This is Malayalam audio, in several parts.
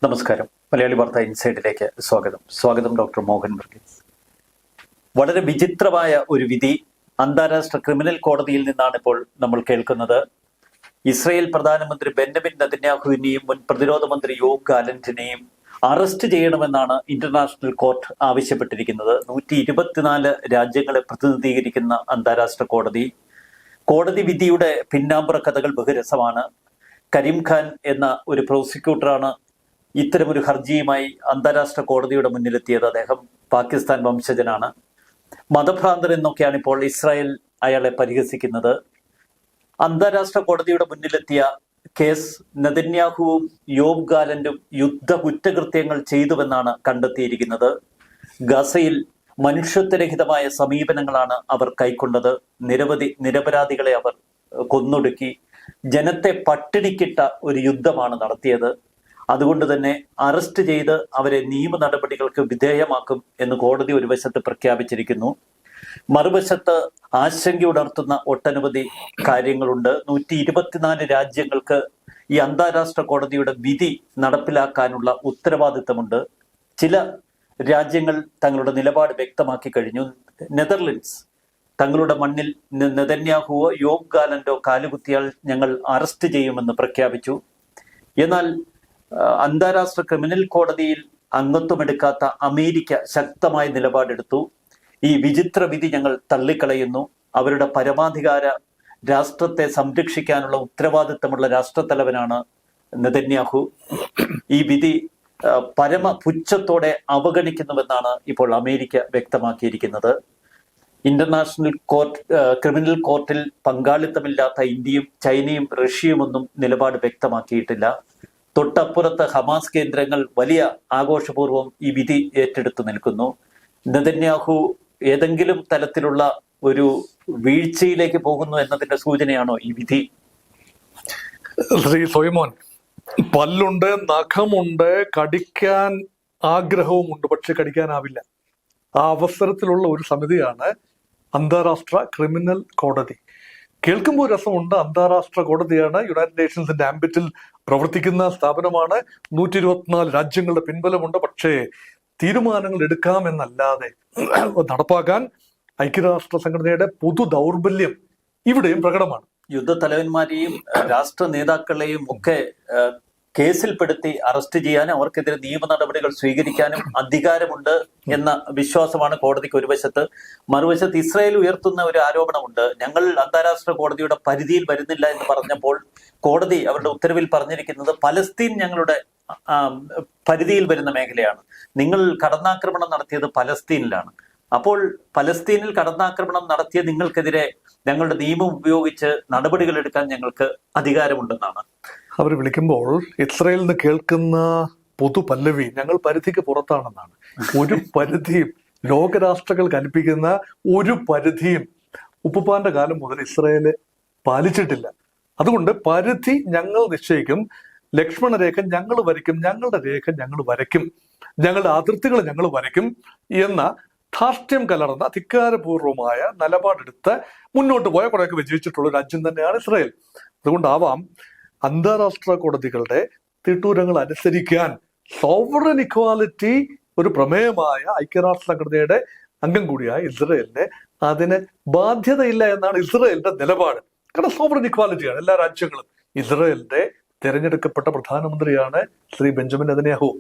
നമസ്കാരം. മലയാളി വാർത്ത ഇൻസൈഡിലേക്ക് സ്വാഗതം ഡോക്ടർ മോഹൻ വർഗീസ്. വളരെ വിചിത്രമായ ഒരു വിധി അന്താരാഷ്ട്ര ക്രിമിനൽ കോടതിയിൽ നിന്നാണ് ഇപ്പോൾ നമ്മൾ കേൾക്കുന്നത്. ഇസ്രയേൽ പ്രധാനമന്ത്രി ബെന്യമിൻ നെതന്യാഹുവിനെയും മുൻ പ്രതിരോധ മന്ത്രി യോവ് ഗാലന്റിനെയും അറസ്റ്റ് ചെയ്യണമെന്നാണ് ഇന്റർനാഷണൽ കോർട്ട് ആവശ്യപ്പെട്ടിരിക്കുന്നത്. 124 രാജ്യങ്ങളെ പ്രതിനിധീകരിക്കുന്ന അന്താരാഷ്ട്ര കോടതി വിധിയുടെ പിന്നാമ്പുറ കഥകൾ ബഹുരസമാണ്. കരീം ഖാൻ എന്ന ഒരു പ്രോസിക്യൂട്ടറാണ് ഇത്തരമൊരു ഹർജിയുമായി അന്താരാഷ്ട്ര കോടതിയുടെ മുന്നിലെത്തിയത്. അദ്ദേഹം പാകിസ്ഥാൻ വംശജനാണ്. മതഭ്രാന്തൻ എന്നൊക്കെയാണ് ഇപ്പോൾ ഇസ്രായേൽ അയാളെ പരിഹസിക്കുന്നത്. അന്താരാഷ്ട്ര കോടതിയുടെ മുന്നിലെത്തിയ കേസ് നെതന്യാഹുവും യോവ് ഗാലന്റും യുദ്ധ കുറ്റകൃത്യങ്ങൾ ചെയ്തുവെന്നാണ് കണ്ടെത്തിയിരിക്കുന്നത്. ഗസയിൽ മനുഷ്യത്വരഹിതമായ സമീപനങ്ങളാണ് അവർ കൈക്കൊണ്ടത്. നിരവധി നിരപരാധികളെ അവർ കൊന്നൊടുക്കി. ജനത്തെ പട്ടിണിക്കിട്ട ഒരു യുദ്ധമാണ് നടത്തിയത്. അതുകൊണ്ട് തന്നെ അറസ്റ്റ് ചെയ്ത് അവരെ നിയമ നടപടികൾക്ക് വിധേയമാക്കും എന്ന് കോടതി ഒരു വശത്ത് പ്രഖ്യാപിച്ചിരിക്കുന്നു. മറുവശത്ത് ആശങ്കയുണർത്തുന്ന ഒട്ടനവധി കാര്യങ്ങളുണ്ട്. 124 രാജ്യങ്ങൾക്ക് ഈ അന്താരാഷ്ട്ര കോടതിയുടെ വിധി നടപ്പിലാക്കാനുള്ള ഉത്തരവാദിത്തമുണ്ട്. ചില രാജ്യങ്ങൾ തങ്ങളുടെ നിലപാട് വ്യക്തമാക്കി കഴിഞ്ഞു. നെതർലൻഡ്സ് തങ്ങളുടെ മണ്ണിൽ നെതന്യാഹുവോ യോവ് ഗാലന്റോ കാലുകുത്തിയാൽ ഞങ്ങൾ അറസ്റ്റ് ചെയ്യുമെന്ന് പ്രഖ്യാപിച്ചു. എന്നാൽ അന്താരാഷ്ട്ര ക്രിമിനൽ കോടതിയിൽ അംഗത്വമെടുക്കാത്ത അമേരിക്ക ശക്തമായ നിലപാടെടുത്തു. ഈ വിചിത്ര വിധി ഞങ്ങൾ തള്ളിക്കളയുന്നു. അവരുടെ പരമാധികാര രാഷ്ട്രത്തെ സംരക്ഷിക്കാനുള്ള ഉത്തരവാദിത്തമുള്ള രാഷ്ട്രത്തലവനാണ് നെതന്യാഹു. ഈ വിധി പരമ പുച്ഛത്തോടെ അവഗണിക്കുന്നുവെന്നാണ് ഇപ്പോൾ അമേരിക്ക വ്യക്തമാക്കിയിരിക്കുന്നത്. ഇന്റർനാഷണൽ ക്രിമിനൽ കോർട്ടിൽ പങ്കാളിത്തമില്ലാത്ത ഇന്ത്യയും ചൈനയും റഷ്യയും ഒന്നും നിലപാട് വ്യക്തമാക്കിയിട്ടില്ല. തൊട്ടപ്പുറത്ത് ഹമാസ് കേന്ദ്രങ്ങൾ വലിയ ആഘോഷപൂർവ്വം ഈ വിധി ഏറ്റെടുത്തു നിൽക്കുന്നു. നെതന്യാഹു ഏതെങ്കിലും തരത്തിലുള്ള ഒരു വീഴ്ചയിലേക്ക് പോകുന്നു എന്നതിന്റെ സൂചനയാണോ ഈ വിധി? ശ്രീ സോയ്മോൻ, പല്ലുണ്ട്, നഖമുണ്ട്, കടിക്കാൻ ആഗ്രഹവുമുണ്ട്, പക്ഷെ കടിക്കാനാവില്ല. ആ അവസരത്തിലുള്ള ഒരു സമിതിയാണ് അന്താരാഷ്ട്ര ക്രിമിനൽ കോടതി. കേൾക്കുമ്പോൾ രസമുണ്ട്. അന്താരാഷ്ട്ര കോടതിയാണ്, യുണൈറ്റഡ് നേഷൻസിന്റെ ആംബിറ്റിൽ പ്രവർത്തിക്കുന്ന സ്ഥാപനമാണ്, 124 രാജ്യങ്ങളുടെ പിൻബലമുണ്ട്. പക്ഷേ തീരുമാനങ്ങൾ എടുക്കാമെന്നല്ലാതെ നടപ്പാക്കാൻ ഐക്യരാഷ്ട്ര സംഘടനയുടെ പൊതു ദൗർബല്യം ഇവിടെയും പ്രകടമാണ്. യുദ്ധത്തലവന്മാരെയും രാഷ്ട്ര നേതാക്കളെയും ഒക്കെ കേസിൽപ്പെടുത്തി അറസ്റ്റ് ചെയ്യാനും അവർക്കെതിരെ നിയമ നടപടികൾ സ്വീകരിക്കാനും അധികാരമുണ്ട് എന്ന വിശ്വാസമാണ് കോടതിക്ക് ഒരു വശത്ത്. മറുവശത്ത് ഇസ്രായേൽ ഉയർത്തുന്ന ഒരു ആരോപണമുണ്ട്. ഞങ്ങൾ അന്താരാഷ്ട്ര കോടതിയുടെ പരിധിയിൽ വരുന്നില്ല എന്ന് പറഞ്ഞപ്പോൾ കോടതി അവരുടെ ഉത്തരവിൽ പറഞ്ഞിരിക്കുന്നത് പലസ്തീൻ ഞങ്ങളുടെ പരിധിയിൽ വരുന്ന മേഖലയാണ്. നിങ്ങൾ കടന്നാക്രമണം നടത്തിയത് പലസ്തീനിലാണ്. അപ്പോൾ പലസ്തീനിൽ കടന്നാക്രമണം നടത്തിയ നിങ്ങൾക്കെതിരെ ഞങ്ങളുടെ നിയമം ഉപയോഗിച്ച് നടപടികൾ എടുക്കാൻ ഞങ്ങൾക്ക് അധികാരമുണ്ടെന്നാണ് അവർ വിളിക്കുമ്പോൾ. ഇസ്രായേലിൽ നിന്ന് കേൾക്കുന്ന പൊതു പല്ലവി ഞങ്ങൾ പരിധിക്ക് പുറത്താണെന്നാണ്. ഒരു പരിധിയും ലോകരാഷ്ട്രങ്ങൾ കൽപ്പിക്കുന്ന ഒരു പരിധിയും ഉപ്പുപ്പാന്റെ കാലം മുതൽ ഇസ്രായേല് പാലിച്ചിട്ടില്ല. അതുകൊണ്ട് പരിധി ഞങ്ങൾ നിശ്ചയിക്കും, ലക്ഷ്മണരേഖ ഞങ്ങൾ വരയ്ക്കും, ഞങ്ങളുടെ രേഖ ഞങ്ങൾ വരയ്ക്കും, ഞങ്ങളുടെ അതിർത്തികൾ ഞങ്ങൾ വരയ്ക്കും എന്ന ധാർഷ്ട്യം കലർന്ന ധിക്കാരപൂർവമായ നിലപാടെടുത്ത് മുന്നോട്ട് പോയ കുറെയൊക്കെ വിജയിച്ചിട്ടുള്ള രാജ്യം തന്നെയാണ് ഇസ്രായേൽ. അതുകൊണ്ടാവാം അന്താരാഷ്ട്ര കോടതികളുടെ തിട്ടൂരങ്ങൾ അനുസരിക്കാൻ സോവറൻ ഇക്വാലിറ്റി ഒരു പ്രമേയമായ ഐക്യരാഷ്ട്ര സംഘടനയുടെ അംഗം കൂടിയായ ഇസ്രായേലിന് അതിന് ബാധ്യതയില്ല എന്നാണ് ഇസ്രായേലിന്റെ നിലപാട്. കാരണം സോവറൻ ഇക്വാലിറ്റിയാണ് എല്ലാ രാജ്യങ്ങളും. ഇസ്രായേലിന്റെ തെരഞ്ഞെടുക്കപ്പെട്ട പ്രധാനമന്ത്രിയാണ് ശ്രീ ബെഞ്ചമിൻ നെതന്യാഹു.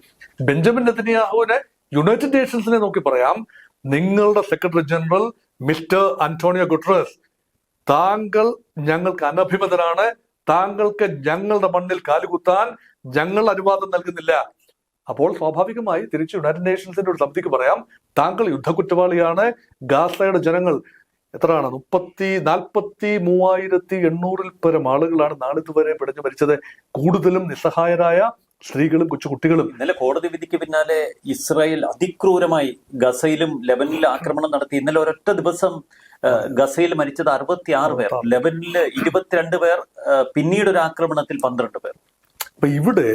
ബെഞ്ചമിൻ നെതന്യാഹുവിനെ യുണൈറ്റഡ് നേഷൻസിനെ നോക്കി പറയാം, നിങ്ങളുടെ secretary general mister Antonio Guterres, താങ്കൾ ഞങ്ങൾക്ക് അനഭിമതനാണ്, താങ്കൾക്ക് ഞങ്ങളുടെ മണ്ണിൽ കാലുകുത്താൻ ഞങ്ങൾ അനുവാദം നൽകുന്നില്ല. അപ്പോൾ സ്വാഭാവികമായി തിരിച്ച് യുണൈറ്റഡ് നേഷൻസിന്റെ ഒരു സമിതിക്ക് പറയാം, താങ്കൾ യുദ്ധക്കുറ്റവാളിയാണ്. ഗാസയുടെ ജനങ്ങൾ എത്രയാണ്? 43,800 പരം ആളുകളാണ് നാളിതുവരെ പിടഞ്ഞു മരിച്ചത്. കൂടുതലും നിസ്സഹായരായ സ്ത്രീകളും കൊച്ചുകുട്ടികളും. ഇന്നലെ കോടതി വിധിക്ക് പിന്നാലെ ഇസ്രായേൽ അതിക്രൂരമായി ഗസയിലും ലെബനിലും ആക്രമണം നടത്തി. ഇന്നലെ ഒരൊറ്റ ദിവസം ഗസയിൽ മരിച്ചത് 66 പേർ, ലെബനില് 22 പേർ, പിന്നീട് ഒരു ആക്രമണത്തിൽ 12 പേർ. അപ്പൊ ഇവിടെ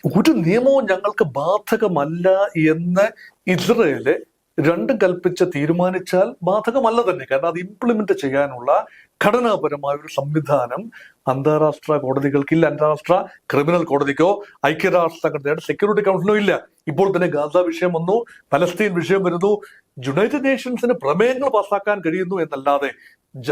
ഒരു നിയമവും ഞങ്ങൾക്ക് ബാധകമല്ല എന്ന് ഇസ്രായേല് രണ്ടും കൽപ്പിച്ച് തീരുമാനിച്ചാൽ ബാധകമല്ല തന്നെ. കാരണം അത് ഇംപ്ലിമെന്റ് ചെയ്യാനുള്ള ഘടനാപരമായ ഒരു സംവിധാനം അന്താരാഷ്ട്ര കോടതികൾക്കില്ല. അന്താരാഷ്ട്ര ക്രിമിനൽ കോടതിക്കോ ഐക്യരാഷ്ട്ര സംഘടനയുടെ സെക്യൂരിറ്റി കൗൺസിലോ ഇല്ല. ഇപ്പോൾ തന്നെ ഗാസ വിഷയം വന്നു, പലസ്തീൻ വിഷയം വരുന്നു. യുണൈറ്റഡ് നേഷൻസിന് പ്രമേയങ്ങൾ പാസ്സാക്കാൻ കഴിയുന്നു എന്നല്ലാതെ,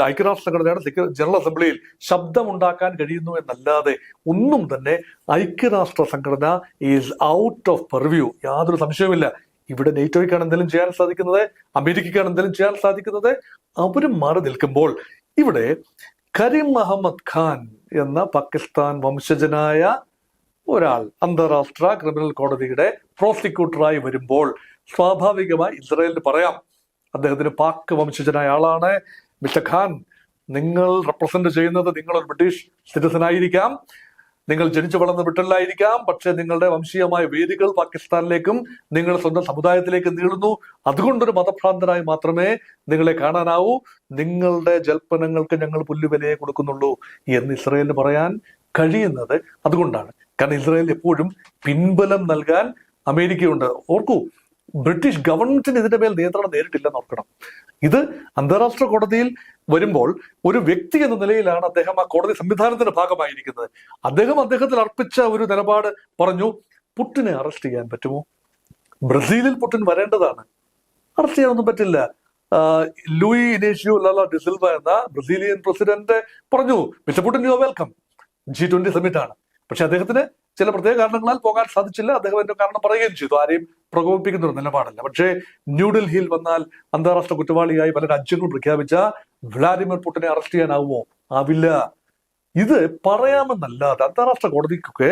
ഐക്യരാഷ്ട്ര സംഘടനയുടെ ജനറൽ അസംബ്ലിയിൽ ശബ്ദമുണ്ടാക്കാൻ കഴിയുന്നു എന്നല്ലാതെ ഒന്നും തന്നെ ഐക്യരാഷ്ട്ര സംഘടന ഈസ് ഔട്ട് ഓഫ് പെർവ്യൂ. യാതൊരു സംശയവുമില്ല. ഇവിടെ നെയ്റ്റോയ്ക്കാണ് എന്തെങ്കിലും ചെയ്യാൻ സാധിക്കുന്നത്, അമേരിക്കയ്ക്കാണ് എന്തെങ്കിലും ചെയ്യാൻ സാധിക്കുന്നത്. അവരും മാറി നിൽക്കുമ്പോൾ ഇവിടെ കരീം മുഹമ്മദ് ഖാൻ എന്ന പാകിസ്ഥാൻ വംശജനായ ഒരാൾ അന്താരാഷ്ട്ര ക്രിമിനൽ കോടതിയുടെ പ്രോസിക്യൂട്ടറായി വരുമ്പോൾ സ്വാഭാവികമായി ഇസ്രായേലിന് പറയാം, അദ്ദേഹത്തിന് പാക് വംശജനായ ആളാണ്, മിസ്റ്റർ ഖാൻ, നിങ്ങൾ റെപ്രസെന്റ് ചെയ്യുന്നത് നിങ്ങളൊരു ബ്രിട്ടീഷ് സിറ്റിസൺ ആയിരിക്കാം, നിങ്ങൾ ജനിച്ചു വളർന്ന ബ്രിട്ടനിലായിരിക്കാം, പക്ഷെ നിങ്ങളുടെ വംശീയമായ വേരുകൾ പാകിസ്ഥാനിലേക്കും നിങ്ങളുടെ സ്വന്തം സമുദായത്തിലേക്കും നീളുന്നു. അതുകൊണ്ടൊരു മതഭ്രാന്തനായി മാത്രമേ നിങ്ങളെ കാണാനാവൂ. നിങ്ങളുടെ ജൽപ്പനങ്ങൾക്ക് ഞങ്ങൾ പുല്ലുവിലയെ കൊടുക്കുന്നുള്ളൂ എന്ന് ഇസ്രായേലിന് പറയാൻ കഴിയുന്നത് അതുകൊണ്ടാണ്. കാരണം ഇസ്രായേൽ എപ്പോഴും പിൻബലം നൽകാൻ അമേരിക്കയുണ്ട്. ഓർക്കൂ, ബ്രിട്ടീഷ് ഗവൺമെന്റിന് ഇതിന്റെ മേൽ നിയന്ത്രണം നേരിട്ടില്ലെന്ന് ഓർക്കണം. ഇത് അന്താരാഷ്ട്ര കോടതിയിൽ വരുമ്പോൾ ഒരു വ്യക്തി എന്ന നിലയിലാണ് അദ്ദേഹം ആ കോടതി സംവിധാനത്തിന്റെ ഭാഗമായിരിക്കുന്നത്. അദ്ദേഹത്തിൽ അർപ്പിച്ച ഒരു നിലപാട് പറഞ്ഞു, പുട്ടിനെ അറസ്റ്റ് ചെയ്യാൻ പറ്റുമോ? ബ്രസീലിൽ പുട്ടിൻ വരേണ്ടതാണ്, അറസ്റ്റ് ചെയ്യാനൊന്നും പറ്റില്ല. ലൂയി ഇനേഷ്യോ ലാല ഡിസിൽവ എന്ന ബ്രസീലിയൻ പ്രസിഡന്റ് പറഞ്ഞു, mister Putin you are welcome, G20 summit ആണ്. പക്ഷെ അദ്ദേഹത്തിന് ചില പ്രത്യേക കാരണങ്ങളാൽ പോകാൻ സാധിച്ചില്ല. അദ്ദേഹം എന്റെ കാരണം പറയുകയും ചെയ്തു. ആരെയും പ്രകോപിപ്പിക്കുന്ന ഒരു നിലപാടല്ല. പക്ഷേ ന്യൂഡൽഹിയിൽ വന്നാൽ അന്താരാഷ്ട്ര കുറ്റവാളിയായി പല രാജ്യങ്ങളും പ്രഖ്യാപിച്ച വ്ളാഡിമിർ പുടിനെ അറസ്റ്റ് ചെയ്യാനാവുമോ? ആവില്ല. ഇത് പറയാമെന്നല്ലാതെ അന്താരാഷ്ട്ര കോടതിക്കൊക്കെ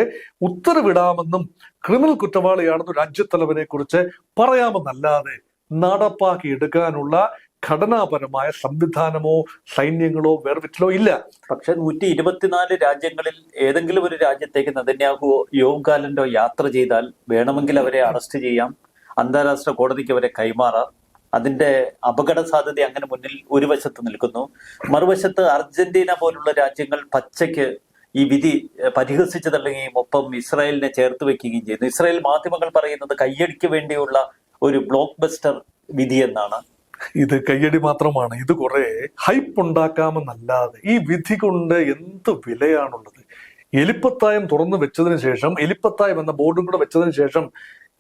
ഉത്തരവിടാമെന്നും ക്രിമിനൽ കുറ്റവാളിയാണെന്നും രാജ്യത്തലവനെ കുറിച്ച് പറയാമെന്നല്ലാതെ നടപ്പാക്കി എടുക്കാനുള്ള ഘടനാപരമായ സംവിധാനമോ സൈന്യങ്ങളോ വേർവിറ്റലോ ഇല്ല. പക്ഷെ 124 രാജ്യങ്ങളിൽ ഏതെങ്കിലും ഒരു രാജ്യത്തേക്ക് നെതന്യാഹുവോ യോവ് ഗാലന്റോ യാത്ര ചെയ്താൽ വേണമെങ്കിൽ അവരെ അറസ്റ്റ് ചെയ്യാം, അന്താരാഷ്ട്ര കോടതിക്ക് അവരെ കൈമാറാം. അതിന്റെ അപകട സാധ്യത അങ്ങനെ മുന്നിൽ ഒരു വശത്ത് നിൽക്കുന്നു. മറുവശത്ത് അർജന്റീന പോലുള്ള രാജ്യങ്ങൾ പച്ചയ്ക്ക് ഈ വിധി പരിഹസിച്ചു തള്ളുകയും ഒപ്പം ഇസ്രായേലിനെ ചേർത്ത് വെക്കുകയും ചെയ്യുന്നു. ഇസ്രായേൽ മാധ്യമങ്ങൾ പറയുന്നത് കയ്യടിക്ക് വേണ്ടിയുള്ള ഒരു ബ്ലോക്ക് ബസ്റ്റർ വിധി എന്നാണ്. ഇത് കയ്യടി മാത്രമാണ്. ഇത് കുറെ ഹൈപ്പ് ഉണ്ടാക്കാമെന്നല്ലാതെ ഈ വിധി കൊണ്ട് എന്ത് വിലയാണുള്ളത്? എലിപ്പത്തായം തുറന്നു വെച്ചതിന് ശേഷം, എലിപ്പത്തായം എന്ന ബോർഡും കൂടെ വെച്ചതിന് ശേഷം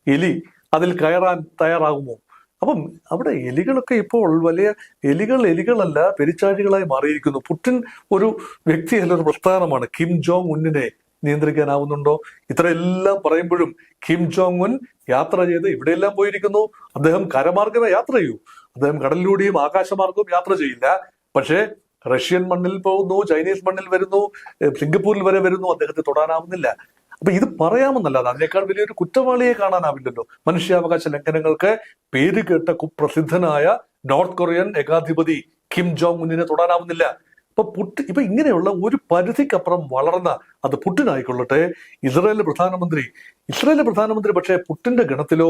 എലി അതിൽ കയറാൻ തയ്യാറാകുമോ? അപ്പം അവിടെ എലികളൊക്കെ ഇപ്പോൾ വലിയ എലികളല്ല, പെരിച്ചാഴികളായി മാറിയിരിക്കുന്നു. പുടിൻ ഒരു വ്യക്തിയല്ല, ഒരു പ്രസ്ഥാനമാണ്. Kim Jong ഉന്നിനെ നിയന്ത്രിക്കാനാവുന്നുണ്ടോ? ഇത്രയെല്ലാം പറയുമ്പോഴും കിം ജോങ് ഉൻ യാത്ര ചെയ്ത് ഇവിടെയെല്ലാം പോയിരിക്കുന്നു. അദ്ദേഹം കരമാർഗമേ യാത്ര ചെയ്യൂ, അദ്ദേഹം കടലിലൂടെയും ആകാശമാർഗവും യാത്ര ചെയ്യില്ല. പക്ഷേ റഷ്യൻ മണ്ണിൽ പോകുന്നു, ചൈനീസ് മണ്ണിൽ വരുന്നു, സിംഗപ്പൂരിൽ വരെ വരുന്നു, അദ്ദേഹത്തെ തൊടാനാവുന്നില്ല. അപ്പൊ ഇത് പറയാമെന്നല്ലാതെ അതിനേക്കാൾ വലിയൊരു കുറ്റവാളിയെ കാണാനാവില്ലല്ലോ. മനുഷ്യാവകാശ ലംഘനങ്ങൾക്ക് പേര് കേട്ട കുപ്രസിദ്ധനായ നോർത്ത് കൊറിയൻ ഏകാധിപതി കിം ജോങ് ഉന്നിനെ തൊടാനാവുന്നില്ല. ഇപ്പൊ ഇങ്ങനെയുള്ള ഒരു പരിധിക്കപ്പുറം വളർന്ന, അത് പുടിൻ ആയിക്കൊള്ളട്ടെ, ഇസ്രായേലിലെ പ്രധാനമന്ത്രി പക്ഷേ പുടിന്റെ ഗണത്തിലോ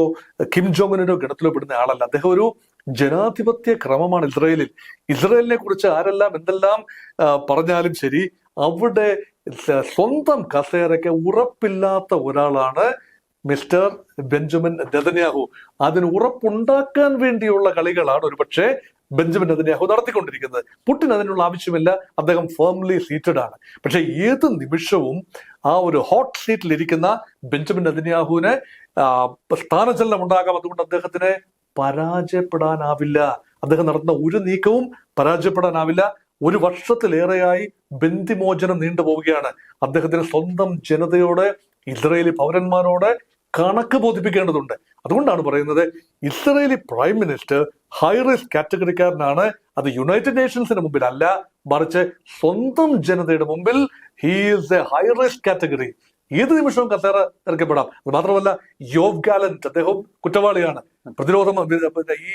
കിം ജോങ് ഉന്നിന്റെ ഗണത്തിലോ പെടുന്ന ആളല്ല. അദ്ദേഹം ഒരു ജനാധിപത്യ ക്രമമാണ് ഇസ്രായേലിൽ. ഇസ്രായേലിനെ കുറിച്ച് ആരെല്ലാം എന്തെല്ലാം പറഞ്ഞാലും ശരി, അവിടെ സ്വന്തം കസേരയ്ക്ക് ഉറപ്പില്ലാത്ത ഒരാളാണ് മിസ്റ്റർ ബെഞ്ചമിൻ നെതന്യാഹു. അതിന് ഉറപ്പുണ്ടാക്കാൻ വേണ്ടിയുള്ള കളികളാണ് ഒരുപക്ഷെ ബെഞ്ചമിൻ നെതന്യാഹു നടത്തിക്കൊണ്ടിരിക്കുന്നത്. പുടിൻ അതിനുള്ള ആവശ്യമില്ല, അദ്ദേഹം ഫേംലി സീറ്റഡ് ആണ്. പക്ഷെ ഏത് നിമിഷവും ആ ഒരു ഹോട്ട് സീറ്റിൽ ഇരിക്കുന്ന ബെഞ്ചമിൻ നെതന്യാഹുവിന് സ്ഥാനചലനം ഉണ്ടാകാം. അതുകൊണ്ട് അദ്ദേഹത്തിന് പരാജയപ്പെടാനാവില്ല. അദ്ദേഹം നടത്തുന്ന ഒരു നീക്കവും പരാജയപ്പെടാനാവില്ല. 1 വർഷത്തിലേറെയായി ബന്ദിമോചനം നീണ്ടുപോവുകയാണ്. അദ്ദേഹത്തിന് സ്വന്തം ജനതയോട്, ഇസ്രായേലി പൗരന്മാരോട് കണക്ക് ബോധിപ്പിക്കേണ്ടതുണ്ട്. അതുകൊണ്ടാണ് പറയുന്നത്, Israeli prime minister high risk കാറ്റഗറിക്കാരനാണ്. അത് യുണൈറ്റഡ് നേഷൻസിന് മുമ്പിൽ അല്ല, മറിച്ച് സ്വന്തം ജനതയുടെ മുമ്പിൽ he is a high risk category. ഏത് നിമിഷവും കസേര ഇറക്കപ്പെടാം. അത് മാത്രമല്ല, യോവ് ഗാലന്റ് അദ്ദേഹം കുറ്റവാളിയാണ്. ഈ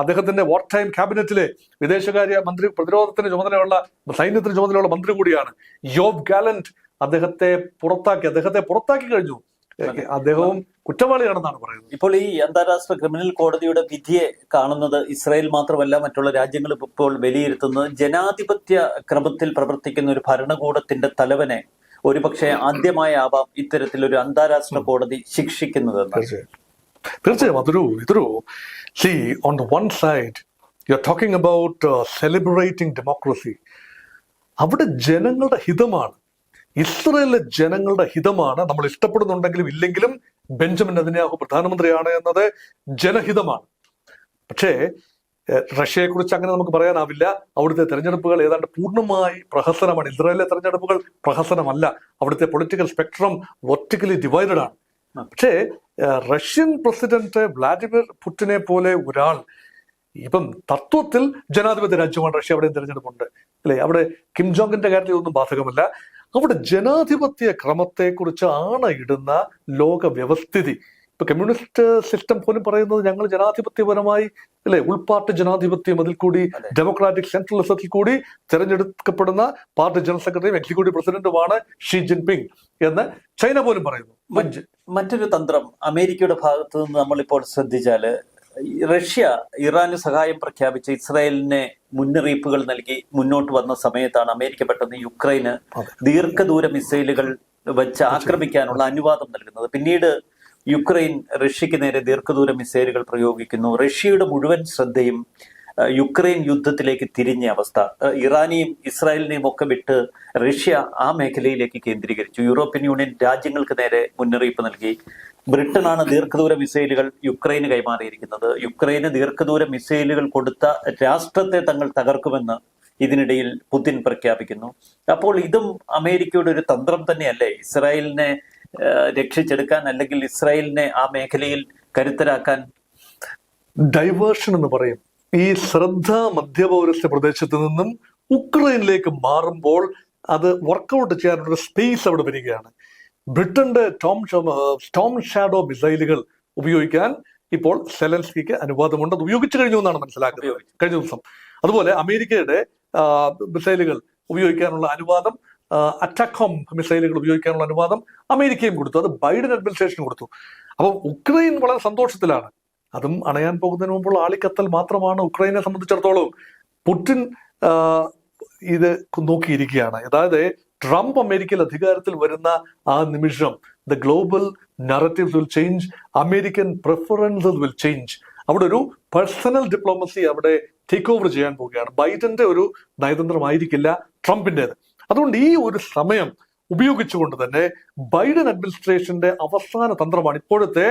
അദ്ദേഹത്തിന്റെ വാർ ടൈം ക്യാബിനറ്റിലെ വിദേശകാര്യ മന്ത്രി, പ്രതിരോധത്തിന് ചുമതലയുള്ള, സൈന്യത്തിന് ചുമതലയുള്ള മന്ത്രി കൂടിയാണ് യോവ് ഗാലന്റ്. അദ്ദേഹത്തെ പുറത്താക്കി കഴിഞ്ഞു. അദ്ദേഹവും കുറ്റവാളിയാണെന്നാണ് പറയുന്നത്. ഇപ്പോൾ ഈ അന്താരാഷ്ട്ര ക്രിമിനൽ കോടതിയുടെ വിധിയെ കാണുന്നത് ഇസ്രായേൽ മാത്രമല്ല, മറ്റുള്ള രാജ്യങ്ങളും ഇപ്പോൾ വിലയിരുത്തുന്നത് ജനാധിപത്യ ക്രമത്തിൽ പ്രവർത്തിക്കുന്ന ഒരു ഭരണകൂടത്തിന്റെ തലവനെ ഒരുപക്ഷെ ആദ്യമായാവാം ഇത്തരത്തിലൊരു അന്താരാഷ്ട്ര കോടതി ശിക്ഷിക്കുന്നത്. തീർച്ചയായും ഇതൊരു C on the one side you are talking about celebrating democracy. അവിടെ ജനങ്ങളുടെ ഹിതമാണ്, ഇസ്രയേലിലെ ജനങ്ങളുടെ ഹിതമാണ്. നമ്മൾ ഇഷ്ടപ്പെടുന്നുണ്ടെങ്കിലും ഇല്ലെങ്കിലും ബെഞ്ചമിൻ നെതന്യാഹു പ്രധാനമന്ത്രിയാണ് എന്നത് ജനഹിതമാണ്. പക്ഷേ റഷ്യയെക്കുറിച്ച് അങ്ങനെ നമുക്ക് പറയാനാവില്ല. അവിടുത്തെ തെരഞ്ഞെടുപ്പുകൾ ഏതാണ്ട് പൂർണ്ണമായി പ്രഹസനമാണ്. ഇസ്രായേലിലെ തെരഞ്ഞെടുപ്പുകൾ പ്രഹസനമല്ല. അവിടുത്തെ പൊളിറ്റിക്കൽ സ്പെക്ട്രം വെർട്ടിക്കലി ഡിവൈഡഡ് ആണ്. പക്ഷേ റഷ്യൻ പ്രസിഡന്റ് വ്ളാഡിമിർ പുടിനെ പോലെ ഒരാൾ, ഇപ്പം തത്വത്തിൽ ജനാധിപത്യ രാജ്യമാണ് റഷ്യ, അവിടെ തെരഞ്ഞെടുപ്പുണ്ട് അല്ലെ, അവിടെ കിം ജോങ്ങിന്റെ കാര്യത്തിൽ ഒന്നും ബാധകമല്ല. അവിടെ ജനാധിപത്യ ക്രമത്തെക്കുറിച്ച് ആണയിടുന്ന ലോക വ്യവസ്ഥിതി, ഇപ്പൊ കമ്മ്യൂണിസ്റ്റ് സിസ്റ്റം പോലും പറയുന്നത് ഞങ്ങൾ ജനാധിപത്യപരമായി അല്ലെ, ഉൾപാർട്ടി ജനാധിപത്യം, അതിൽ കൂടി ഡെമോക്രാറ്റിക് സെൻട്രലിസത്തിൽ കൂടി തെരഞ്ഞെടുക്കപ്പെടുന്ന പാർട്ടി ജനറൽ സെക്രട്ടറിയും എക്സിക്യൂട്ടീവ് പ്രസിഡന്റുമാണ് ഷീ ജിൻപിങ് എന്ന് ചൈന പോലും പറയുന്നു. മറ്റൊരു തന്ത്രം അമേരിക്കയുടെ ഭാഗത്ത് നിന്ന് നമ്മളിപ്പോൾ ശ്രദ്ധിച്ചാല്, റഷ്യ ഇറാന് സഹായം പ്രഖ്യാപിച്ച് ഇസ്രായേലിനെ മുന്നറിയിപ്പുകൾ നൽകി മുന്നോട്ട് വന്ന സമയത്താണ് അമേരിക്ക പെട്ടെന്ന് യുക്രൈന് ദീർഘദൂര മിസൈലുകൾ വെച്ച് ആക്രമിക്കാനുള്ള അനുവാദം നൽകുന്നത്. പിന്നീട് യുക്രൈൻ റഷ്യക്ക് നേരെ ദീർഘദൂര മിസൈലുകൾ പ്രയോഗിക്കുന്നു. റഷ്യയുടെ മുഴുവൻ ശ്രദ്ധയും യുക്രൈൻ യുദ്ധത്തിലേക്ക് തിരിഞ്ഞ അവസ്ഥ. ഇറാനെയും ഇസ്രായേലിനെയും ഒക്കെ വിട്ട് റഷ്യ ആ മേഖലയിലേക്ക് കേന്ദ്രീകരിച്ചു. യൂറോപ്യൻ യൂണിയൻ രാജ്യങ്ങൾക്ക് നേരെ മുന്നറിയിപ്പ് നൽകി. ബ്രിട്ടനാണ് ദീർഘദൂര മിസൈലുകൾ യുക്രൈന് കൈമാറിയിരിക്കുന്നത്. യുക്രൈന് ദീർഘദൂര മിസൈലുകൾ കൊടുത്ത രാഷ്ട്രത്തെ തങ്ങൾ തകർക്കുമെന്ന് ഇതിനിടയിൽ പുതിൻ പ്രഖ്യാപിക്കുന്നു. അപ്പോൾ ഇതും അമേരിക്കയുടെ ഒരു തന്ത്രം തന്നെയല്ലേ, ഇസ്രായേലിനെ രക്ഷിച്ചെടുക്കാൻ, അല്ലെങ്കിൽ ഇസ്രായേലിനെ ആ മേഖലയിൽ കരുത്തരാക്കാൻ? ഡൈവേർഷൻ എന്ന് പറയും. ഈ ശ്രദ്ധ മധ്യപൗരസ്ത്യ പ്രദേശത്ത് നിന്നും ഉക്രൈനിലേക്ക് മാറുമ്പോൾ അത് വർക്കൗട്ട് ചെയ്യാനുള്ള സ്പേസ് അവിടെ വരികയാണ്. ബ്രിട്ടന്റെ സ്റ്റോം ഷാഡോ മിസൈലുകൾ ഉപയോഗിക്കാൻ ഇപ്പോൾ സെലൻസ്കിക്ക് അനുവാദമുണ്ട്. അത് ഉപയോഗിച്ചു കഴിഞ്ഞു എന്നാണ് മനസ്സിലാക്കുന്നത് കഴിഞ്ഞ ദിവസം. അതുപോലെ അമേരിക്കയുടെ മിസൈലുകൾ ഉപയോഗിക്കാനുള്ള അനുവാദം, അറ്റാക്കോം മിസൈലുകൾ ഉപയോഗിക്കാനുള്ള അനുവാദം അമേരിക്കയും കൊടുത്തു. അത് ബൈഡൻ അഡ്മിനിസ്ട്രേഷൻ കൊടുത്തു. അപ്പം ഉക്രൈൻ വളരെ സന്തോഷത്തിലാണ്. അതും അണയാൻ പോകുന്നതിന് മുമ്പുള്ള ആളിക്കത്തൽ മാത്രമാണ് ഉക്രൈനെ സംബന്ധിച്ചിടത്തോളം. പുടിൻ ഇത് നോക്കിയിരിക്കുകയാണ്. അതായത് ട്രംപ് അമേരിക്കയിൽ അധികാരത്തിൽ വരുന്ന ആ നിമിഷം the global narratives will change, American preferences will change. അവിടെ ഒരു പേഴ്സണൽ ഡിപ്ലോമസി അവിടെ ടേക്ക് ഓവർ ചെയ്യാൻ പോവുകയാണ്. ബൈഡന്റെ ഒരു നയതന്ത്രമായിരിക്കില്ല ട്രംപിൻ്റെത്. അതുകൊണ്ട് ഈ ഒരു സമയം ഉപയോഗിച്ചുകൊണ്ട് തന്നെ ബൈഡൻ അഡ്മിനിസ്ട്രേഷന്റെ അവസാന തന്ത്രമാണ്, ഇപ്പോഴത്തെ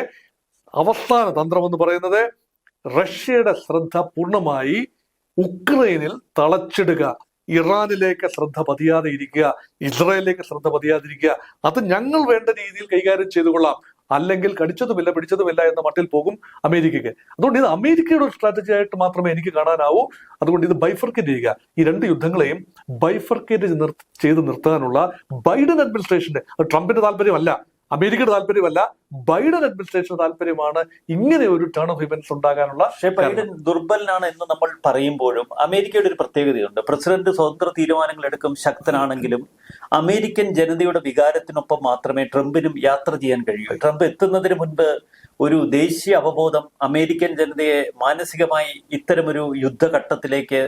അവസാന തന്ത്രം എന്ന് പറയുന്നത്, റഷ്യയുടെ ശ്രദ്ധ പൂർണ്ണമായി ഉക്രൈനിൽ തളച്ചിടുക, ഇറാനിലേക്ക് ശ്രദ്ധ പതിയാതെ ഇരിക്കുക, ഇസ്രായേലിലേക്ക് ശ്രദ്ധ പതിയാതിരിക്കുക. അത് ഞങ്ങൾ വേണ്ട രീതിയിൽ കൈകാര്യം ചെയ്തുകൊള്ളാം, അല്ലെങ്കിൽ കടിച്ചതുമില്ല പിടിച്ചതുമില്ല എന്ന മട്ടിൽ പോകും അമേരിക്കയ്ക്ക്. അതുകൊണ്ട് ഇത് അമേരിക്കയുടെ ഒരു സ്ട്രാറ്റജി ആയിട്ട് മാത്രമേ എനിക്ക് കാണാനാവൂ. അതുകൊണ്ട് ഇത് ബൈഫർക്കേറ്റ് ചെയ്യുക, ഈ രണ്ട് യുദ്ധങ്ങളെയും ബൈഫർക്കേറ്റ് ചെയ്ത് നിർത്താനുള്ള ബൈഡൻ അഡ്മിനിസ്ട്രേഷന്റെ, ട്രംപിന്റെ താല്പര്യമല്ല, അമേരിക്കയുടെ താല്പര്യമല്ല, ബൈഡൻ അഡ്മിനിസ്ട്രേഷന്റെ താല്പര്യമാണ് ഇങ്ങനെ ഒരു ടേൺ ഓഫ് ഇവന്റ്സ് ഉണ്ടാകാനുള്ള. പക്ഷേ ബൈഡൻ ദുർബലനാണ് എന്ന് നമ്മൾ പറയുമ്പോഴും അമേരിക്കയുടെ ഒരു പ്രത്യേകതയുണ്ട്. പ്രസിഡന്റ് സ്വതന്ത്ര തീരുമാനങ്ങൾ എടുക്കും, ശക്തനാണെങ്കിലും അമേരിക്കൻ ജനതയുടെ വികാരത്തിനൊപ്പം മാത്രമേ ട്രംപിനും യാത്ര ചെയ്യാൻ കഴിയൂ. ട്രംപ് എത്തുന്നതിന് മുൻപ് ഒരു ദേശീയ അവബോധം അമേരിക്കൻ ജനതയെ മാനസികമായി ഇത്തരമൊരു യുദ്ധഘട്ടത്തിലേക്ക്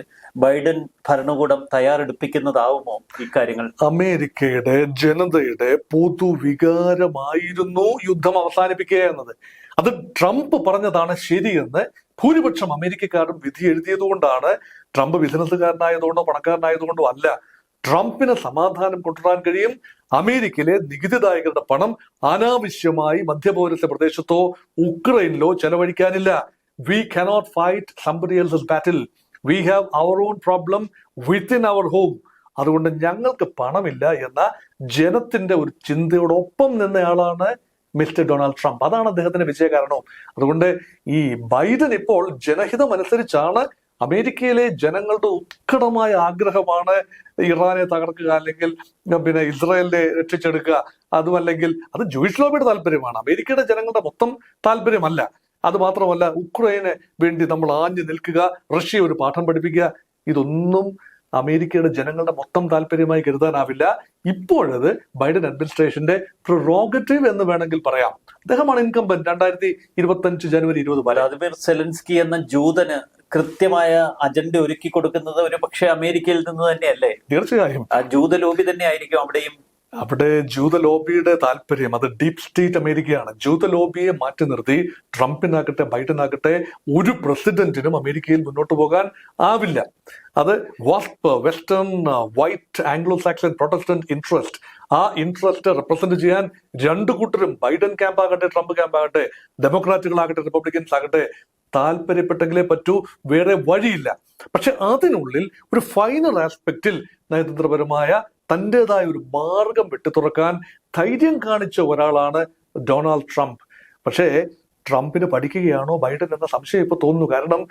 ബൈഡൻ ഭരണകൂടം തയ്യാറെടുപ്പിക്കുന്നതാവുമോ ഇക്കാര്യങ്ങൾ? അമേരിക്കയുടെ ജനതയുടെ പൊതുവികാരമായിരുന്നു യുദ്ധം അവസാനിപ്പിക്കുക എന്നത്. അത് ട്രംപ് പറഞ്ഞതാണ് ശരിയെന്ന് ഭൂരിപക്ഷം അമേരിക്കക്കാരും വിധി എഴുതിയതുകൊണ്ടാണ്. ട്രംപ് ബിസിനസ്സുകാരനായതുകൊണ്ടോ പണക്കാരനായതുകൊണ്ടോ അല്ല. ട്രംപിന് സമാധാനം കൊണ്ടുവരാൻ കഴിയും. അമേരിക്കയിലെ നികുതിദായകരുടെ പണം അനാവശ്യമായി മധ്യപൗരസ്ത്യ പ്രദേശത്തോ ഉക്രൈനിലോ ചെലവഴിക്കാനില്ല. We cannot fight somebody else's battle. We have our own problem within our home. അതുകൊണ്ട് ഞങ്ങൾക്ക് പണമില്ല എന്ന ജനത്തിന്റെ ഒരു ചിന്തയോടൊപ്പം നിന്നയാളാണ് മിസ്റ്റർ ഡൊണാൾഡ് ട്രംപ്. അതാണ് അദ്ദേഹത്തിന്റെ വിജയ കാരണവും. അതുകൊണ്ട് ഈ ബൈഡൻ ഇപ്പോൾ ജനഹിതം അനുസരിച്ചാണ്, അമേരിക്കയിലെ ജനങ്ങളുടെ ഉത്കടമായ ആഗ്രഹമാണ് ഇറാനെ തകർക്കുക, അല്ലെങ്കിൽ പിന്നെ ഇസ്രായേലിനെ രക്ഷിച്ചെടുക്കുക. അതുമല്ലെങ്കിൽ അത് ജൂയിഷ് ലോബിയുടെ താല്പര്യമാണ്, അമേരിക്കയുടെ ജനങ്ങളുടെ മൊത്തം താല്പര്യമല്ല. അത് മാത്രമല്ല, ഉക്രൈന് വേണ്ടി നമ്മൾ ആഞ്ഞു നിൽക്കുക, റഷ്യ ഒരു പാഠം പഠിപ്പിക്കുക, ഇതൊന്നും അമേരിക്കയുടെ ജനങ്ങളുടെ മൊത്തം താല്പര്യമായി കരുതാനാവില്ല. ഇപ്പോഴത് ബൈഡൻ അഡ്മിനിസ്ട്രേഷന്റെ പ്രിറോഗറ്റീവ് എന്ന് വേണമെങ്കിൽ പറയാം. അദ്ദേഹമാണ് ഇൻകംബന്റ്. 2025 ജനുവരി 20 വ്ളാദിമിർ സെലൻസ്കി എന്ന ജൂതന് കൃത്യമായ അജണ്ട ഒരുക്കി കൊടുക്കുന്നത് ഒരു പക്ഷേ അമേരിക്കയിൽ നിന്ന് തന്നെയല്ലേ? തീർച്ചയായും ആ ജൂത ലോബി തന്നെ ആയിരിക്കും അവിടെയും അവിടെ ജൂത ലോബിയുടെ താല്പര്യം അത് ഡീപ് സ്റ്റേറ്റ് അമേരിക്കയാണ്. ജൂത ലോബിയെ മാറ്റി നിർത്തി ട്രംപിനാകട്ടെ ബൈഡനാകട്ടെ ഒരു പ്രസിഡന്റിനും അമേരിക്കയിൽ മുന്നോട്ട് പോകാൻ ആവില്ല. അത് വാസ്പ് western white Anglo Saxon Protestant interest, ആ ഇൻട്രസ്റ്റ് റെപ്രസെന്റ് ചെയ്യാൻ രണ്ടു കൂട്ടരും ബൈഡൻ ക്യാമ്പ് ആകട്ടെ ട്രംപ് ക്യാമ്പ് ആകട്ടെ ഡെമോക്രാറ്റുകളാകട്ടെ റിപ്പബ്ലിക്കൻസ് ആകട്ടെ താല്പര്യപ്പെട്ടെങ്കിലേ പറ്റൂ, വേറെ വഴിയില്ല. പക്ഷെ അതിനുള്ളിൽ ഒരു ഫൈനൽ ആസ്പെക്റ്റിൽ നയതന്ത്രപരമായ തൻ്റെതായ ഒരു മാർഗം വെട്ടിത്തുറക്കാൻ ധൈര്യം കാണിച്ച ഒരാളാണ് ഡൊണാൾഡ് ട്രംപ്. പക്ഷേ ട്രംപിന് പഠിക്കുകയാണോ ബൈഡൻ എന്ന സംശയം ഇപ്പൊ തോന്നുന്നു. കാരണം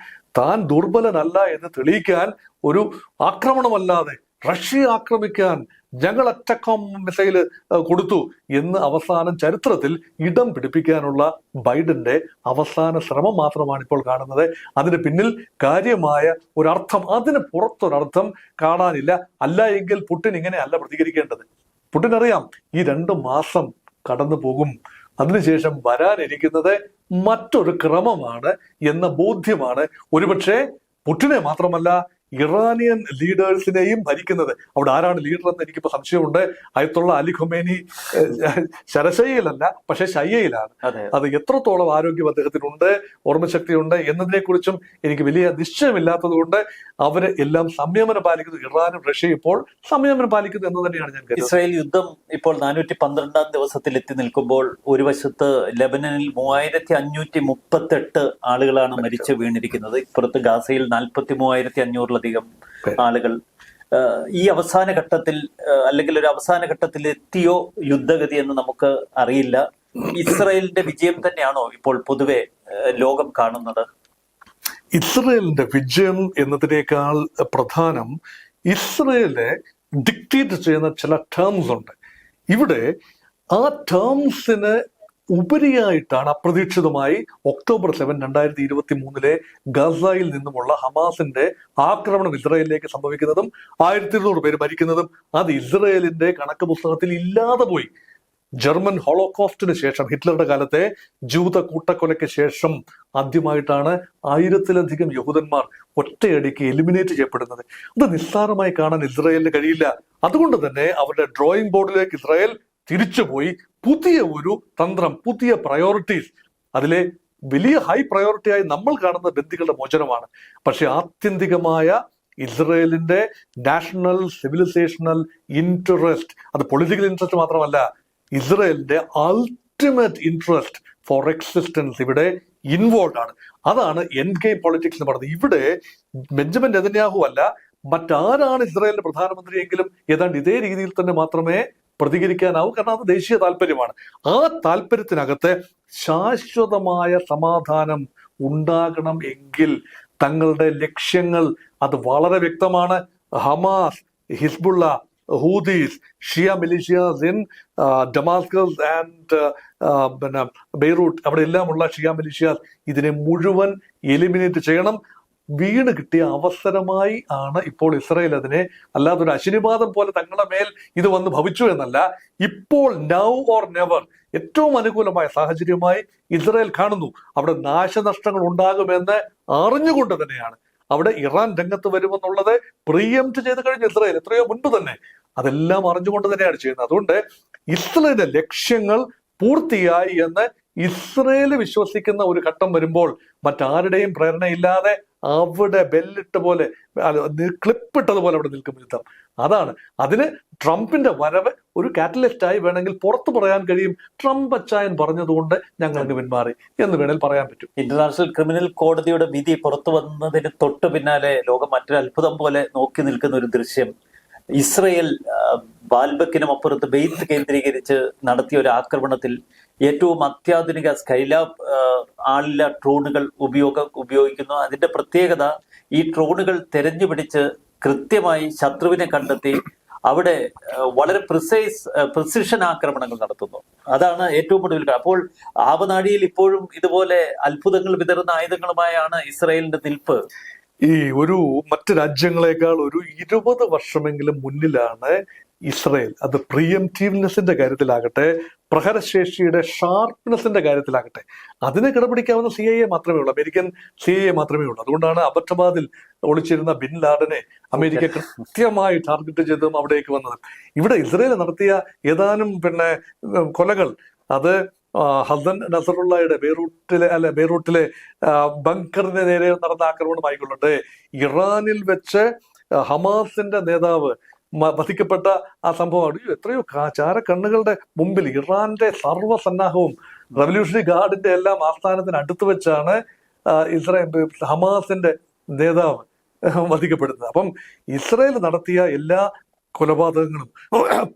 താൻ ദുർബലനല്ല എന്ന് തെളിയിക്കാൻ ഒരു ആക്രമണമല്ലാതെ റഷ്യയെ ആക്രമിക്കാൻ ഞങ്ങൾ അറ്റക്കം മിസൈല് കൊടുത്തു എന്ന് അവസാനം ചരിത്രത്തിൽ ഇടം പിടിപ്പിക്കാനുള്ള ബൈഡന്റെ അവസാന ശ്രമം മാത്രമാണ് ഇപ്പോൾ കാണുന്നത്. അതിന് പിന്നിൽ കാര്യമായ ഒരർത്ഥം, അതിന് പുറത്തൊരർത്ഥം കാണാനില്ല. അല്ല എങ്കിൽ പുടിൻ ഇങ്ങനെ അല്ല പ്രതികരിക്കേണ്ടത്. പുടിൻ അറിയാം ഈ 2 മാസം കടന്നു പോകും, അതിനുശേഷം വരാനിരിക്കുന്നത് മറ്റൊരു ക്രമമാണ് എന്ന ബോധ്യമാണ് ഒരുപക്ഷെ പുടിനെ മാത്രമല്ല ഇറാനിയൻ ലീഡേഴ്സിനെയും ഭരിക്കുന്നത്. അവിടെ ആരാണ് ലീഡർ എന്ന് എനിക്കിപ്പോ സംശയമുണ്ട്. അയത്തുള്ള അലി ഖൊമേനി ശരശയ്യയിലല്ല, പക്ഷെ ശയ്യയിലാണ്. അത് എത്രത്തോളം ആരോഗ്യം അദ്ദേഹത്തിനുണ്ട്, ഓർമ്മശക്തിയുണ്ട് എന്നതിനെ കുറിച്ചും എനിക്ക് വലിയ നിശ്ചയമില്ലാത്തത് കൊണ്ട് അവര് എല്ലാം സംയമനം പാലിക്കുന്നു. ഇറാനും റഷ്യയും ഇപ്പോൾ സംയമനം പാലിക്കുന്നു എന്ന് തന്നെയാണ് ഞാൻ കരുതുന്നത്. ഇസ്രായേൽ യുദ്ധം ഇപ്പോൾ 412 ദിവസത്തിൽ എത്തി നിൽക്കുമ്പോൾ ഒരു വശത്ത് ലെബനനിൽ 3538 ആളുകളാണ് മരിച്ചു വീണിരിക്കുന്നത്. ഇപ്പുറത്ത് ഗാസയിൽ 43,500 ആളുകൾ. ഈ അവസാന ഘട്ടത്തിൽ അല്ലെങ്കിൽ ഒരു അവസാന ഘട്ടത്തിൽ എത്തിയോ യുദ്ധഗതി എന്ന് നമുക്ക് അറിയില്ല. ഇസ്രായേലിന്റെ വിജയം തന്നെയാണോ ഇപ്പോൾ പൊതുവെ ലോകം കാണുന്നത്? ഇസ്രായേലിന്റെ വിജയം എന്നതിനേക്കാൾ പ്രധാനം ഇസ്രായേലിനെ ഡിക്റ്റേറ്റ് ചെയ്യുന്ന ചില ടേംസ് ഉണ്ട്. ഇവിടെ ആ ടേംസിന് ഉപരിയായിട്ടാണ് അപ്രതീക്ഷിതമായി ഒക്ടോബർ 7, 2023 ഗസയിൽ നിന്നുമുള്ള ഹമാസിന്റെ ആക്രമണം ഇസ്രായേലിലേക്ക് സംഭവിക്കുന്നതും 1200 പേര് മരിക്കുന്നതും. അത് ഇസ്രായേലിന്റെ കണക്ക് പുസ്തകത്തിൽ ഇല്ലാതെ പോയി. ജർമ്മൻ ഹോളോകോസ്റ്റിന് ശേഷം, ഹിറ്റ്ലറുടെ കാലത്തെ ജൂത കൂട്ടക്കൊലയ്ക്ക് ശേഷം ആദ്യമായിട്ടാണ് 1000-ലധികം യഹൂദന്മാർ ഒറ്റയടിക്ക് എലിമിനേറ്റ് ചെയ്യപ്പെടുന്നത്. അത് നിസ്സാരമായി കാണാൻ ഇസ്രായേലിന് കഴിയില്ല. അതുകൊണ്ട് തന്നെ അവരുടെ ഡ്രോയിങ് ബോർഡിലേക്ക് ഇസ്രായേൽ തിരിച്ചുപോയി പുതിയ ഒരു തന്ത്രം, പുതിയ പ്രയോറിറ്റീസ്. അതിലെ വലിയ ഹൈ പ്രയോറിറ്റിയായി നമ്മൾ കാണുന്ന ബന്ദികളുടെ മോചനമാണ്. പക്ഷെ ആത്യന്തികമായ ഇസ്രായേലിന്റെ നാഷണൽ സിവിലൈസേഷണൽ ഇൻട്രസ്റ്റ്, അത് പൊളിറ്റിക്കൽ ഇൻട്രസ്റ്റ് മാത്രമല്ല, ഇസ്രായേലിന്റെ അൾട്ടിമേറ്റ് ഇൻട്രസ്റ്റ് ഫോർ എക്സിസ്റ്റൻസ് ഇവിടെ ഇൻവോൾവ് ആണ്. അതാണ് എൻഡ് ഗെയിം പൊളിറ്റിക്സ് എന്ന് പറയുന്നത്. ഇവിടെ ബെഞ്ചമിൻ നെതന്യാഹു അല്ല, മറ്റാരാണ് ഇസ്രായേലിന്റെ പ്രധാനമന്ത്രിയെങ്കിലും ഏതാണ്ട് ഇതേ രീതിയിൽ തന്നെ മാത്രമേ പ്രതികരിക്കാനാവും. കാരണം അത് ദേശീയ താല്പര്യമാണ്. ആ താല്പര്യത്തിനകത്ത് ശാശ്വതമായ സമാധാനം ഉണ്ടാകണം എങ്കിൽ തങ്ങളുടെ ലക്ഷ്യങ്ങൾ അത് വളരെ വ്യക്തമാണ്. Hamas, Hezbollah, Houthis, Shia militias in Damascus and Beirut, അവിടെ എല്ലാമുള്ള ഷിയ മിലിഷ്യാസ്, ഇതിനെ മുഴുവൻ എലിമിനേറ്റ് ചെയ്യണം. വീണ് കിട്ടിയ അവസരമായി ആണ് ഇപ്പോൾ ഇസ്രായേൽ അതിനെ, അല്ലാതെ ഒരു അശനിപാതം പോലെ തങ്ങളുടെ മേൽ ഇത് വന്ന് ഭവിച്ചു എന്നല്ല. ഇപ്പോൾ നൗ ഓർ നെവർ ഏറ്റവും അനുകൂലമായ സാഹചര്യമായി ഇസ്രായേൽ കാണുന്നു. അവിടെ നാശനഷ്ടങ്ങൾ ഉണ്ടാകുമെന്ന് അറിഞ്ഞുകൊണ്ട് തന്നെയാണ് അവിടെ ഇറാൻ രംഗത്ത് വരുമെന്നുള്ളത് പ്രീഎംപ്റ്റ് ചെയ്ത് കഴിഞ്ഞ ഇസ്രായേൽ എത്രയോ മുൻപ് തന്നെ അതെല്ലാം അറിഞ്ഞുകൊണ്ട് തന്നെയാണ് ചെയ്യുന്നത്. അതുകൊണ്ട് ഇസ്രായേലിന്റെ ലക്ഷ്യങ്ങൾ പൂർത്തിയായി എന്ന് ഇസ്രായേൽ വിശ്വസിക്കുന്ന ഒരു ഘട്ടം വരുമ്പോൾ മറ്റാരുടെയും പ്രേരണയില്ലാതെ അവിടെ ബെല്ലിട്ട പോലെ, ക്ലിപ്പിട്ടതുപോലെ അവിടെ നിൽക്കും യുദ്ധം. അതാണ് അതിന് ട്രംപിന്റെ വരവ് ഒരു കാറ്റലിസ്റ്റായി വേണമെങ്കിൽ പുറത്തു പറയാൻ കഴിയും. ട്രംപ് അച്ചായൻ പറഞ്ഞതുകൊണ്ട് ഞങ്ങൾക്ക് പിന്മാറി എന്ന് വേണമെങ്കിൽ പറയാൻ പറ്റും. ഇന്റർനാഷണൽ ക്രിമിനൽ കോടതിയുടെ വിധി പുറത്തു വന്നതിന് തൊട്ട് പിന്നാലെ ലോകം മറ്റൊരു അത്ഭുതം പോലെ നോക്കി നിൽക്കുന്ന ഒരു ദൃശ്യം, ഇസ്രയേൽ ബാൽബക്കിനും അപ്പുറത്ത് ബെയ്ത്ത് കേന്ദ്രീകരിച്ച് നടത്തിയ ഒരു ആക്രമണത്തിൽ ഏറ്റവും അത്യാധുനിക സ്കൈലാബ് ആളില്ല ഡ്രോണുകൾ ഉപയോഗിക്കുന്നു. അതിന്റെ പ്രത്യേകത, ഈ ഡ്രോണുകൾ തെരഞ്ഞുപിടിച്ച് കൃത്യമായി ശത്രുവിനെ കണ്ടെത്തി അവിടെ വളരെ പ്രിസിഷൻ ആക്രമണങ്ങൾ നടത്തുന്നു. അതാണ് ഏറ്റവും ഒടുവിൽ. അപ്പോൾ ആവനാഴിയിൽ ഇപ്പോഴും ഇതുപോലെ അത്ഭുതങ്ങൾ വിതറുന്ന ആയുധങ്ങളുമായാണ് ഇസ്രായേലിന്റെ നിൽപ്പ്. ഈ മറ്റ് രാജ്യങ്ങളെക്കാൾ ഒരു 20 വർഷമെങ്കിലും മുന്നിലാണ് ഇസ്രയേൽ അത് പ്രിയംറ്റീവ്നെസിന്റെ കാര്യത്തിലാകട്ടെ, പ്രഹരശേഷിയുടെ ഷാർപ്നെസിന്റെ കാര്യത്തിലാകട്ടെ, അതിനെ കിടപിടിക്കാവുന്ന CIA മാത്രമേ ഉള്ളൂ, അമേരിക്കൻ CIA മാത്രമേ ഉള്ളൂ. അതുകൊണ്ടാണ് അബട്ടബാദിൽ ഒളിച്ചിരുന്ന ബിൻ ലാഡനെ അമേരിക്ക കൃത്യമായി ടാർഗറ്റ് ചെയ്തതും അവിടേക്ക് വന്നതും. ഇവിടെ ഇസ്രയേൽ നടത്തിയ ഏതാനും കൊലകൾ, അത് ഹസൻ നസറുള്ളയുടെ ബെയ്റൂട്ടിലെ ബങ്കറിന് നേരെ നടന്ന ആക്രമണമായിക്കൊള്ളട്ടെ, ഇറാനിൽ വെച്ച് ഹമാസിന്റെ നേതാവ് വധിക്കപ്പെട്ട ആ സംഭവമാണ്. എത്രയോ ചാരക്കണ്ണുകളുടെ മുമ്പിൽ ഇറാന്റെ സർവ്വസന്നാഹവും റവല്യൂഷണറി ഗാർഡിന്റെ എല്ലാം ആസ്ഥാനത്തിന് അടുത്ത് വെച്ചാണ് ഹമാസിന്റെ നേതാവ് വധിക്കപ്പെടുന്നത്. അപ്പം ഇസ്രയേൽ നടത്തിയ എല്ലാ കൊലപാതകങ്ങളും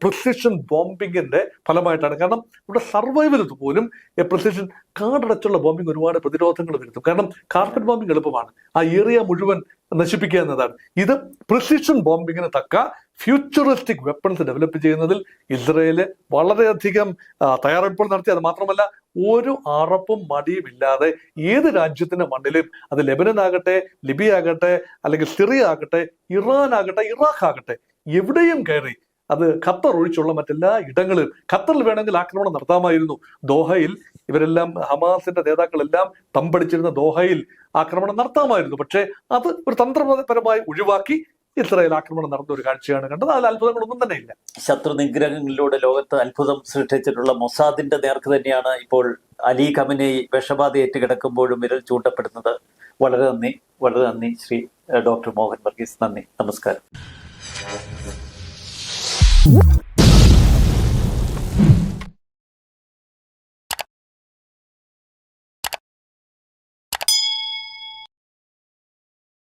പ്രിസിഷൻ ബോംബിങ്ങിന്റെ ഫലമായിട്ടാണ്. കാരണം ഇവിടെ സർവൈവൽ പോലും പ്രിസിഷൻ കാർഡടച്ചുള്ള ബോംബിംഗ് ഒരുപാട് പ്രതിരോധങ്ങൾ വരുത്തും. കാരണം കാർപ്പറ്റ് ബോംബിംഗ് എളുപ്പമാണ്, ആ ഏരിയ മുഴുവൻ നശിപ്പിക്കുക എന്നതാണ്. ഇത് പ്രിസിഷൻ ബോംബിങ്ങിന് തക്ക ഫ്യൂച്ചറിസ്റ്റിക് വെപ്പൺസ് ഡെവലപ്പ് ചെയ്യുന്നതിൽ ഇസ്രയേല് വളരെയധികം തയ്യാറെടുപ്പുകൾ നടത്തി. അത് മാത്രമല്ല, ഒരു അറപ്പും മടിയും ഇല്ലാതെ ഏത് രാജ്യത്തിന്റെ മണ്ണിലും, അത് ലെബനൻ ആകട്ടെ, ലിബിയ ആകട്ടെ, അല്ലെങ്കിൽ സിറിയ ആകട്ടെ, ഇറാൻ ആകട്ടെ, ഇറാഖ് ആകട്ടെ, എവിടെയും കയറി, അത് ഖത്തർ ഒഴിച്ചുള്ള മറ്റെല്ലാ ഇടങ്ങളിലും, ഖത്തറിൽ വേണമെങ്കിൽ ആക്രമണം നടത്താമായിരുന്നു. ദോഹയിൽ ഇവരെല്ലാം, ഹമാസിന്റെ നേതാക്കളെല്ലാം തമ്പടിച്ചിരുന്ന ദോഹയിൽ ആക്രമണം നടത്താമായിരുന്നു. പക്ഷേ അത് ഒരു തന്ത്രപരമായി ഒഴിവാക്കി ഇസ്രായേൽ ആക്രമണം നടന്ന ഒരു കാഴ്ചയാണ് കണ്ടത്. അതിൽ അത്ഭുതങ്ങളൊന്നും തന്നെ ഇല്ല. ശത്രു നിഗ്രഹങ്ങളിലൂടെ ലോകത്ത് അത്ഭുതം സൃഷ്ടിച്ചിട്ടുള്ള മൊസാദിന്റെ നേർക്ക് തന്നെയാണ് ഇപ്പോൾ അലി ഖമനേയി വിഷബാധയേറ്റ് കിടക്കുമ്പോഴും വിരൽ ചൂണ്ടപ്പെടുന്നത്. വളരെ നന്ദി ശ്രീ ഡോക്ടർ മോഹൻ വർഗീസ്. നന്ദി, നമസ്കാരം.